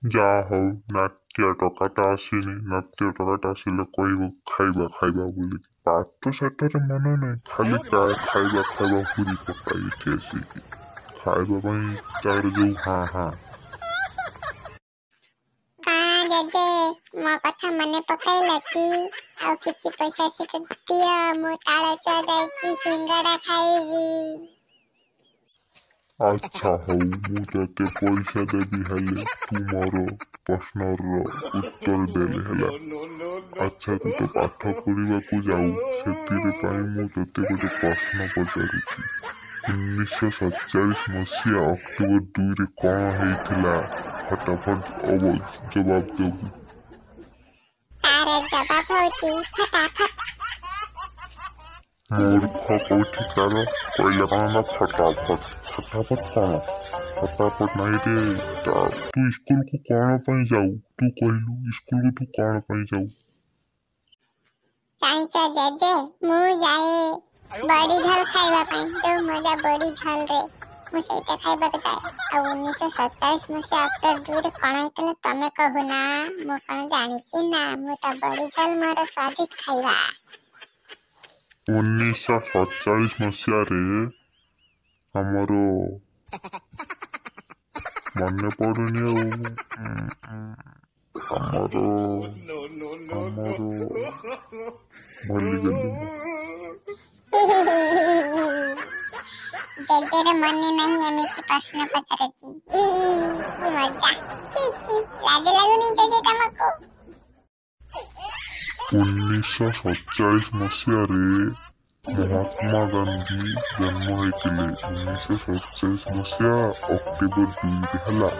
ଯାହା ହଉ ନାଟ୍ୟ ଟକାଟା ଆସିନି। ନାଟ୍ୟ ଟକାଟା ଆସିଲେ କହିବ ଖାଇବା ଖାଇବା ବୋଲିକି। ପାଠ ସାଠରେ ମନ ନାହିଁ, ଖାଲି ଖାଇବା ଖାଇବା ହୁରି ପକାଇ ଏଠି ଆସିକି। ଖାଇବା ପାଇଁ ତାର ଯୋଉ ହାଁ ହାଁ। କାଣା ଜେଜେ ମୋ କଥା ମନେ ପକାଇଲା କି? ଆଉ କିଛି ପଇସା ସିତ ଦିଅ, ମୁଁ ତାଳଚୁଆ ଯାଇକି ସିଙ୍ଗଡ଼ା ଖାଇବି। ଆଚ୍ଛା ହଉ, ମୁଁ ତତେ ପଇସା ଦେବି, ହେଲେ ତୁ ମୋର ପ୍ରଶ୍ନର ଉତ୍ତର ଦେଲେ ହେଲା। ଆଚ୍ଛା, ତୁ ତ ପାଠ ପଢିବାକୁ ଯାଉ, ସେଥିରେ ପାଇଁ ମୁଁ ତତେ ଗୋଟେ ପ୍ରଶ୍ନ ପଚାରୁଛି। 1947 ମସିହା ଅକ୍ଟୋବର 2ରେ କଣ ହେଇଥିଲା? ଫଟାଫଟ ଜବାବ ଦେବୁ। ତାର ଜବାବ ହଉଛି ଫଟାଫଟ। ମୂର୍ଖ କୋଉଠିକାର, କହିଲେ କଣ ନା ଫଟାଫଟ। ଫଟାଫଟ କଣ? ଫଟାଫଟ ନାହିଁ ରେ। ତୁ ସ୍କୁଲକୁ କଣ ପାଇଁ ଯାଉ? ତୁ କହିଲୁ ସ୍କୁଲକୁ ତୁ କଣ ପାଇଁ ଯାଉ? ଜାଣିଛ ଜେଜେ, ମୁଁ ଯାଏ ବଡି ଝୋଲ ଖାଇବା ପାଇଁ। ଯୋଉ ମଜା ବଡି ଝୋଲରେ, ମୁଁ ସେଇଟା ଖାଇବାକୁ ଯାଏ। ଆଉ 1947 ମସିହା ଅକ୍ଟୋବର 2ରେ କଣ ହେଇଥିଲା ତମେ କହୁନା? ମୁଁ କଣ ଜାଣିଛି ନା, ମୁଁ ତ ବଡି ଝୋଲ ମୋର ସ୍ୱାଦିଷ୍ଟ ଖାଇବା। 1947 ମସିହାରେ ଆମର ମନେ ପଡୁନି ଆଉ ଆମର ଭୁଲିଗଲି ମୁଁ। ଜେଜେର ମନେ ନାହିଁ ଏମିତି ପ୍ରଶ୍ନ ପଚାରୁଛି। କି ମଜା। ଛି ଛି, ଲାଜ ଲାଗୁନି ଜେଜେ ତମକୁ? 1947 ମସିହାରେ ମହାତ୍ମା ଗାନ୍ଧୀ ଜନ୍ମ ହୋଇଥିଲେ। 1947 ମସିହା ଅକ୍ଟୋବର 2ରେ ହେଲା।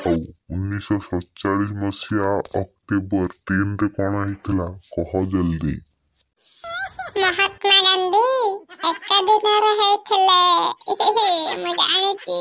ଆଉ 1947 ମସିହା ଅକ୍ଟୋବର 3ରେ କଣ ହେଇଥିଲା କହ ଜଲ୍ଦି? ମହାତ୍ମା ଗାନ୍ଧୀ ଏକା ଦିନରେ ହେଇଥିଲେ। ମୁଁ ଜାଣିଛି।